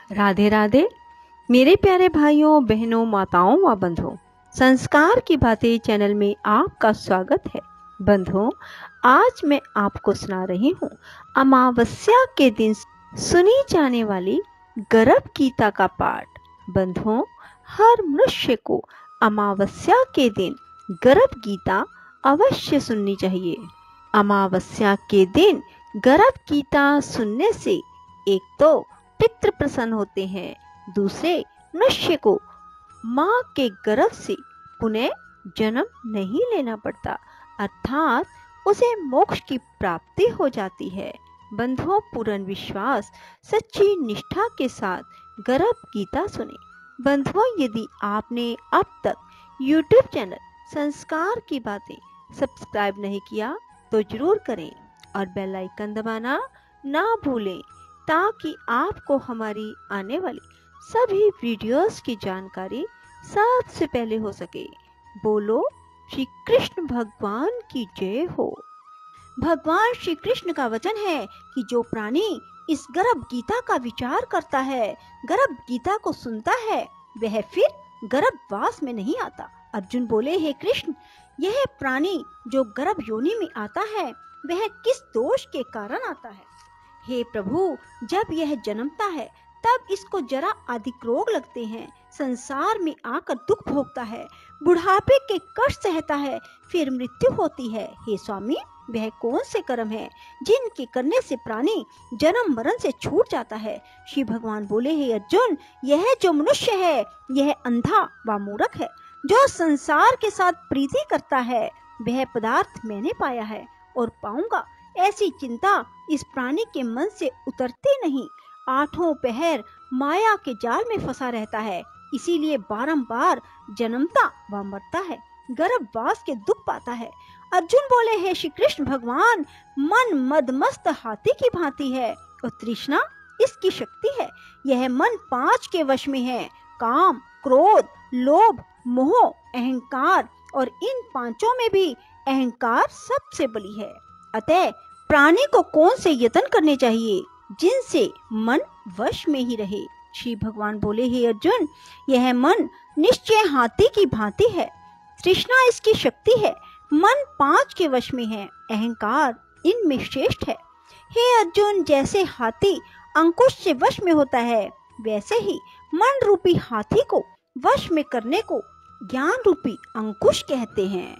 राधे राधे मेरे प्यारे भाइयों बहनों माताओं व बंधुओं, संस्कार की बातें चैनल में आपका स्वागत है। बंधुओं, आज मैं आपको सुना रही हूँ अमावस्या के दिन सुनी जाने वाली गर्भ गीता का पाठ। बंधुओं, हर मनुष्य को अमावस्या के दिन गर्भ गीता अवश्य सुननी चाहिए। अमावस्या के दिन गर्भ गीता सुनने से एक तो पितृ प्रसन्न होते हैं, दूसरे मनुष्य को माँ के गर्भ से पुनः जन्म नहीं लेना पड़ता, अर्थात उसे मोक्ष की प्राप्ति हो जाती है। बंधुओं, पूर्ण विश्वास सच्ची निष्ठा के साथ गर्भ गीता सुने। बंधुओं, यदि आपने अब तक YouTube चैनल संस्कार की बातें सब्सक्राइब नहीं किया तो जरूर करें और बेल आइकन दबाना ना भूलें, ताकि आपको हमारी आने वाली सभी वीडियोस की जानकारी सबसे पहले हो सके। बोलो श्री कृष्ण भगवान की जय हो। भगवान श्री कृष्ण का वचन है कि जो प्राणी इस गर्भ गीता का विचार करता है, गर्भ गीता को सुनता है, वह फिर गर्भवास में नहीं आता। अर्जुन बोले, हे कृष्ण, यह प्राणी जो गर्भ योनि में आता है वह किस दोष के कारण आता है? हे प्रभु, जब यह जन्मता है तब इसको जरा अधिक रोग लगते हैं, संसार में आकर दुख भोगता है, बुढ़ापे के कष्ट सहता है, फिर मृत्यु होती है। हे स्वामी, वह कौन से कर्म है जिनके करने से प्राणी जन्म मरण से छूट जाता है? श्री भगवान बोले, हे अर्जुन, यह जो मनुष्य है यह अंधा व मूर्ख है। जो संसार के साथ प्रीति करता है वह पदार्थ मैंने पाया है और पाऊंगा, ऐसी चिंता इस प्राणी के मन से उतरती नहीं। आठों पहर माया के जाल में फंसा रहता है, इसीलिए बारंबार जन्मता व मरता है, गर्भवास के दुख पाता है। अर्जुन बोले, हे श्री कृष्ण भगवान, मन मदमस्त हाथी की भांति है और तृष्णा इसकी शक्ति है। यह मन 5 के वश में है, काम, क्रोध, लोभ, मोह, अहंकार, और इन 5 में भी अहंकार सबसे बली है। अतः प्राणी को कौन से यत्न करने चाहिए जिनसे मन वश में ही रहे? श्री भगवान बोले, हे अर्जुन, यह मन निश्चय हाथी की भांति है, तृष्णा इसकी शक्ति है, मन 5 के वश में है, अहंकार इनमें श्रेष्ठ है। हे अर्जुन, जैसे हाथी अंकुश से वश में होता है, वैसे ही मन रूपी हाथी को वश में करने को ज्ञान रूपी अंकुश कहते हैं।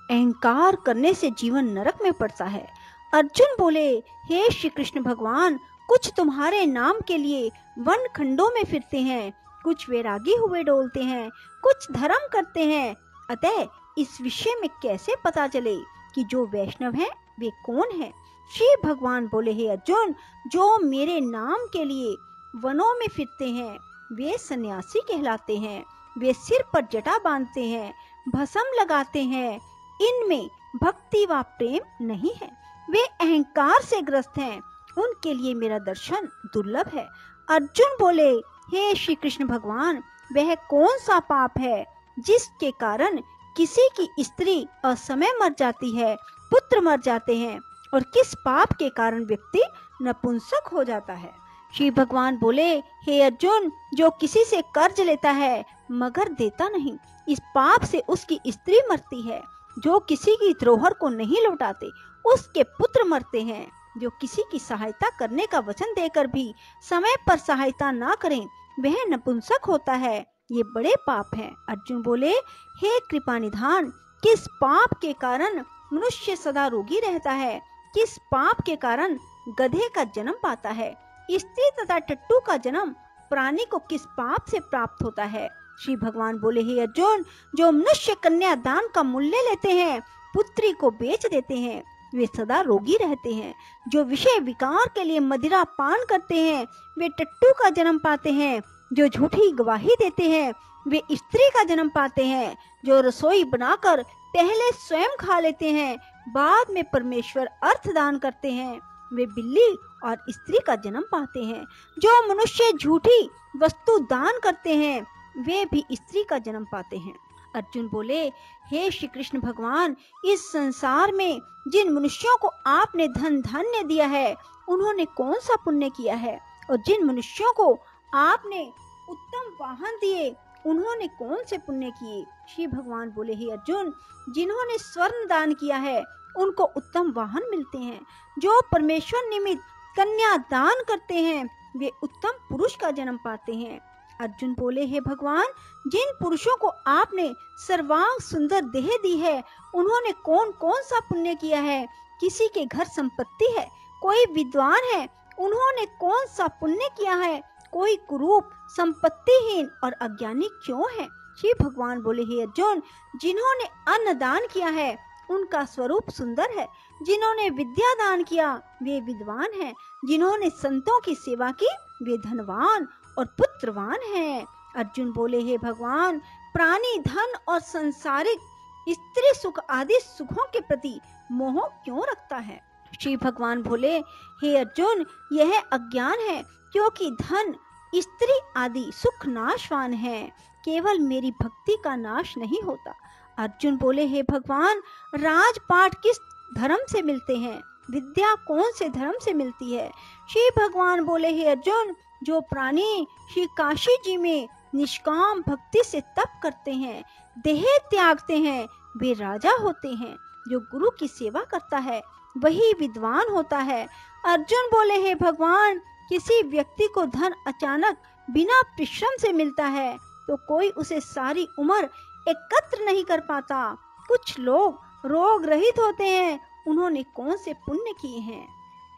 अहंकार करने से जीवन नरक में पड़ता है। अर्जुन बोले, हे श्री कृष्ण भगवान, कुछ तुम्हारे नाम के लिए वन खंडों में फिरते हैं, कुछ वैरागी हुए डोलते हैं, कुछ धर्म करते हैं। अतः इस विषय में कैसे पता चले कि जो वैष्णव हैं वे कौन हैं? श्री भगवान बोले, हे अर्जुन, जो मेरे नाम के लिए वनों में फिरते हैं वे सन्यासी कहलाते हैं। वे सिर पर जटा बांधते हैं, भस्म लगाते हैं, इनमें भक्ति व प्रेम नहीं है, वे अहंकार से ग्रस्त हैं, उनके लिए मेरा दर्शन दुर्लभ है। अर्जुन बोले, हे श्री कृष्ण भगवान, वह कौन सा पाप है जिसके कारण किसी की स्त्री असमय मर जाती है, पुत्र मर जाते हैं, और किस पाप के कारण व्यक्ति नपुंसक हो जाता है? श्री भगवान बोले, हे अर्जुन, जो किसी से कर्ज लेता है मगर देता नहीं, इस पाप से उसकी स्त्री मरती है। जो किसी की धरोहर को नहीं लौटाते उसके पुत्र मरते हैं। जो किसी की सहायता करने का वचन देकर भी समय पर सहायता ना करें वह नपुंसक होता है। ये बड़े पाप हैं। अर्जुन बोले, हे कृपा निधान, किस पाप के कारण मनुष्य सदा रोगी रहता है? किस पाप के कारण गधे का जन्म पाता है? स्त्री तथा टट्टू का जन्म प्राणी को किस पाप से प्राप्त होता है? श्री भगवान बोले, हे अर्जुन, जो मनुष्य कन्या दान का मूल्य लेते हैं, पुत्री को बेच देते हैं, वे सदा रोगी रहते हैं। जो विषय विकार के लिए मदिरा पान करते हैं वे टट्टू का जन्म पाते हैं। जो झूठी गवाही देते हैं वे स्त्री का जन्म पाते हैं। जो रसोई बनाकर पहले स्वयं खा लेते हैं, बाद में परमेश्वर अर्थ दान करते हैं, वे बिल्ली और स्त्री का जन्म पाते हैं। जो मनुष्य झूठी वस्तु दान करते हैं वे भी स्त्री का जन्म पाते हैं। अर्जुन बोले, हे श्री कृष्ण भगवान, इस संसार में जिन मनुष्यों को आपने धन धान्य दिया है उन्होंने कौन सा पुण्य किया है? और जिन मनुष्यों को आपने उत्तम वाहन दिए, उन्होंने कौन से पुण्य किए? श्री भगवान बोले, हे अर्जुन, जिन्होंने स्वर्ण दान किया है उनको उत्तम वाहन मिलते हैं। जो परमेश्वर निमित्त कन्या दान करते हैं वे उत्तम पुरुष का जन्म पाते हैं। अर्जुन बोले, हे भगवान, जिन पुरुषों को आपने सर्वांग सुंदर देह दी है उन्होंने कौन कौन सा पुण्य किया है? किसी के घर संपत्ति है, कोई विद्वान है, उन्होंने कौन सा पुण्य किया है? कोई कुरूप, संपत्तिहीन और अज्ञानी क्यों है? श्री भगवान बोले, हे अर्जुन, जिन्होंने अन्न दान किया है उनका स्वरूप सुंदर है। जिन्होंने विद्या दान किया वे विद्वान हैं। जिन्होंने संतों की सेवा की वे धनवान और पुत्रवान हैं। अर्जुन बोले, हे भगवान, प्राणी धन और सांसारिक स्त्री सुख आदि सुखों के प्रति मोह क्यों रखता है? श्री भगवान बोले, हे अर्जुन, यह अज्ञान है, क्योंकि धन, स्त्री आदि सुख नाशवान है, केवल मेरी भक्ति का नाश नहीं होता। अर्जुन बोले, हे भगवान, राजपाट किस धर्म से मिलते हैं? विद्या कौन से धर्म से मिलती है? श्री भगवान बोले, हे अर्जुन, जो प्राणी श्री काशी जी में निष्काम भक्ति से तप करते हैं, देह त्यागते हैं, वे राजा होते हैं। जो गुरु की सेवा करता है वही विद्वान होता है। अर्जुन बोले, हे भगवान, किसी व्यक्ति को धन अचानक बिना परिश्रम से मिलता है तो कोई उसे सारी उम्र एकत्र नहीं कर पाता। कुछ लोग रोग रहित होते हैं, उन्होंने कौन से पुण्य किए हैं?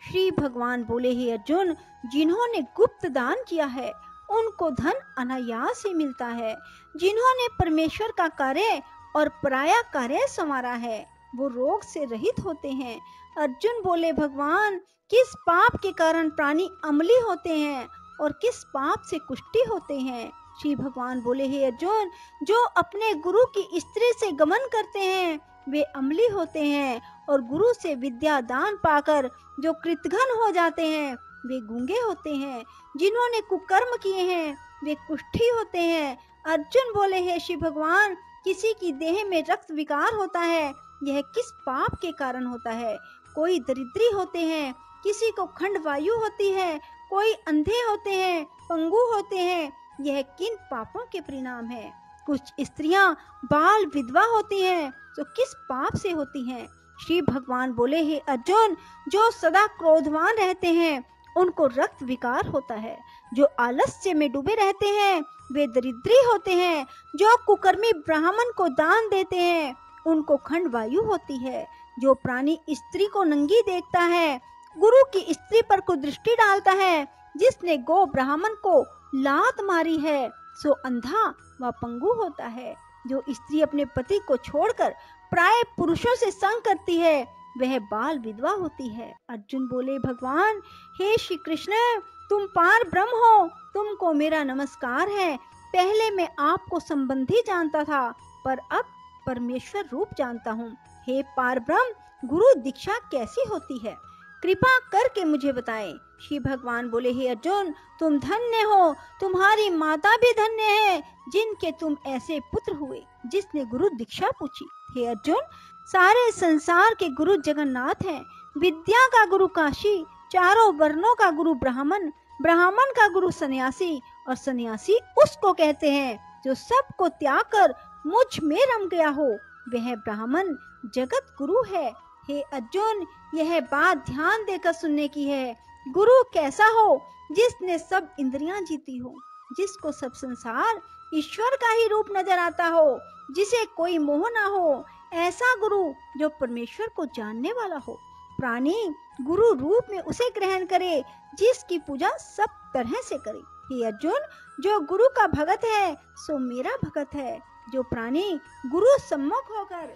श्री भगवान बोले, हे अर्जुन, जिन्होंने गुप्त दान किया है उनको धन अनायास ही मिलता है। जिन्होंने परमेश्वर का कार्य और पराया कार्य संवारा है वो रोग से रहित होते हैं। अर्जुन बोले, भगवान, किस पाप के कारण प्राणी अम्ली होते हैं और किस पाप से कुष्ठी होते हैं? श्री भगवान बोले, हे अर्जुन, जो अपने गुरु की स्त्री से गमन करते हैं वे अम्ली होते हैं और गुरु से विद्या दान पाकर जो कृतघ्न हो जाते हैं वे गूंगे होते हैं। जिन्होंने कुकर्म किए हैं वे कुष्ठी होते हैं। अर्जुन बोले, हे श्री भगवान, किसी की देह में रक्त विकार होता है, यह किस पाप के कारण होता है? कोई दरिद्री होते हैं, किसी को खंड वायु होती है, कोई अंधे होते हैं, पंगु होते हैं, यह किन पापों के परिणाम है? कुछ स्त्रियां बाल विधवा होती हैं तो किस पाप से होती हैं? श्री भगवान बोले, हे अर्जुन, जो सदा क्रोधवान रहते हैं उनको रक्त विकार होता है। जो आलस्य में डूबे रहते हैं वे दरिद्री होते हैं। जो कुकर्मी ब्राह्मण को दान देते हैं उनको खंड वायु होती है। जो प्राणी स्त्री को नंगी देखता है, गुरु की स्त्री पर कुदृष्टि डालता है, जिसने गो ब्राह्मण को लात मारी है सो अंधा व पंगु होता है। जो स्त्री अपने पति को छोड़कर प्राय पुरुषों से संग करती है वह बाल विधवा होती है। अर्जुन बोले, भगवान, हे श्री कृष्ण, तुम पार ब्रह्म हो, तुमको मेरा नमस्कार है। पहले मैं आपको संबंधी जानता था पर अब परमेश्वर रूप जानता हूँ। हे पार ब्रह्म, गुरु दीक्षा कैसी होती है? कृपा करके मुझे बताएं। श्री भगवान बोले, हे अर्जुन, तुम धन्य हो, तुम्हारी माता भी धन्य है जिनके तुम ऐसे पुत्र हुए जिसने गुरु दीक्षा पूछी। हे अर्जुन, सारे संसार के गुरु जगन्नाथ हैं। विद्या का गुरु काशी, चारों वर्णों का गुरु ब्राह्मण, ब्राह्मण का गुरु सन्यासी और सन्यासी उसको कहते हैं जो सबको त्याग कर मुझ में रम गया हो, वह ब्राह्मण जगत गुरु है। हे अर्जुन, यह बात ध्यान देकर सुनने की है। गुरु कैसा हो? जिसने सब इंद्रियां जीती हो, जिसको सब संसार ईश्वर का ही रूप नजर आता हो, जिसे कोई मोह ना हो, ऐसा गुरु जो परमेश्वर को जानने वाला हो। प्राणी गुरु रूप में उसे ग्रहण करे जिसकी पूजा सब तरह से करे। हे अर्जुन, जो गुरु का भगत है सो मेरा भगत है। जो प्राणी गुरु सम्मुख होकर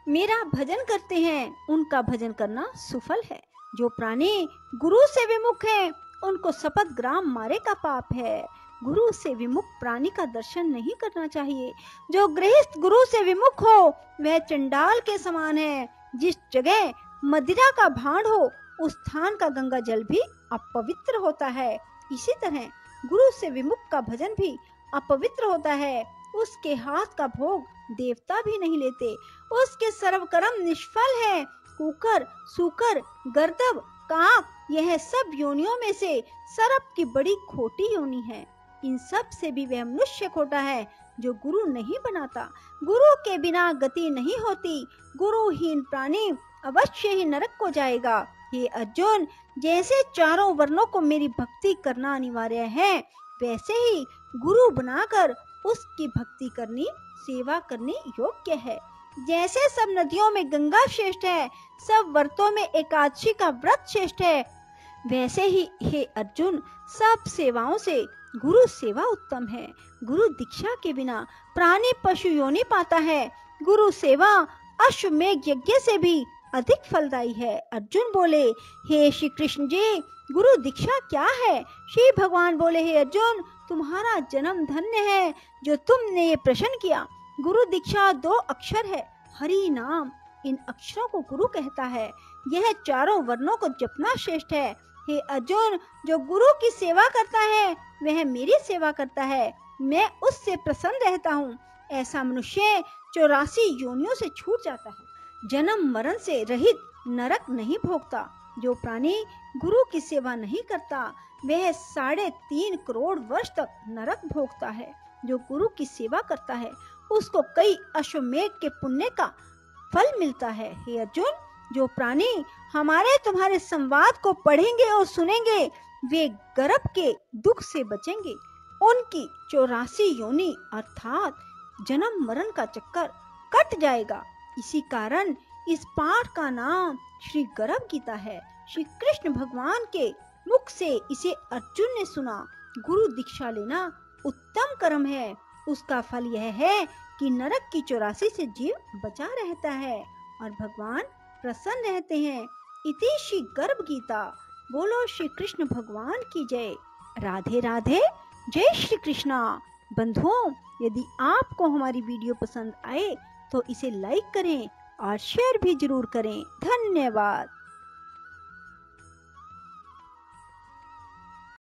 मेरा भजन करते हैं उनका भजन करना सुफल है। जो प्राणी गुरु से विमुख हैं उनको शपथ ग्राम मारे का पाप है। गुरु से विमुख प्राणी का दर्शन नहीं करना चाहिए। जो गृहस्थ गुरु से विमुख हो वह चंडाल के समान है। जिस जगह मदिरा का भांड हो उस स्थान का गंगा जल भी अपवित्र होता है। इसी तरह गुरु से मुख का भजन भी अपवित्र होता है। उसके हाथ का भोग देवता भी नहीं लेते। उसके सर्व कर्म निष्फल है। कुकर, सूकर, गर्दभ, काक, यह सब योनियों में से सर्प की बड़ी खोटी योनि है। इन सब से भी वह मनुष्य खोटा है जो गुरु नहीं बनाता। गुरु के बिना गति नहीं होती। गुरुहीन प्राणी अवश्य ही नरक को जाएगा। हे अर्जुन, जैसे चारों वर्णों को मेरी भक्ति करना अनिवार्य है, वैसे ही गुरु बनाकर उसकी भक्ति करनी, सेवा करनी योग्य है। जैसे सब नदियों में गंगा श्रेष्ठ है, सब व्रतों में एकादशी का व्रत श्रेष्ठ है, वैसे ही हे अर्जुन, सब सेवाओं से गुरु सेवा उत्तम है। गुरु दीक्षा के बिना प्राणी पशु योनि पाता है। गुरु सेवा अश्वमेध यज्ञ से भी अधिक फलदायी है। अर्जुन बोले, हे श्री कृष्ण जी, गुरु दीक्षा क्या है? श्री भगवान बोले, हे अर्जुन, तुम्हारा जन्म धन्य है जो तुमने ये प्रश्न किया। गुरु दीक्षा 2 अक्षर है, हरि नाम। इन अक्षरों को गुरु कहता है। यह चारों वर्णों को जपना श्रेष्ठ है। हे अर्जुन, जो गुरु की सेवा करता है वह मेरी सेवा करता है, मैं उससे प्रसन्न रहता हूँ। ऐसा मनुष्य 84 योनियों से छूट जाता है, जन्म मरण से रहित नरक नहीं भोगता। जो प्राणी गुरु की सेवा नहीं करता वह 3.5 करोड़ वर्ष तक नरक भोगता है। जो गुरु की सेवा करता है उसको कई अश्वमेध के पुण्य का फल मिलता है। हे अर्जुन, जो प्राणी हमारे तुम्हारे संवाद को पढ़ेंगे और सुनेंगे वे गर्भ के दुख से बचेंगे। उनकी 84 योनि अर्थात जन्म मरण का चक्कर कट जाएगा। इसी कारण इस पाठ का नाम श्री गर्भ गीता है। श्री कृष्ण भगवान के मुख से इसे अर्जुन ने सुना। गुरु दीक्षा लेना उत्तम कर्म है। उसका फल यह है कि नरक की 84 से जीव बचा रहता है और भगवान प्रसन्न रहते हैं। इति श्री गर्भ गीता। बोलो श्री कृष्ण भगवान की जय। राधे राधे। जय श्री कृष्णा। बंधुओं, यदि आपको हमारी वीडियो पसंद आए तो इसे लाइक करें और शेयर भी जरूर करें। धन्यवाद।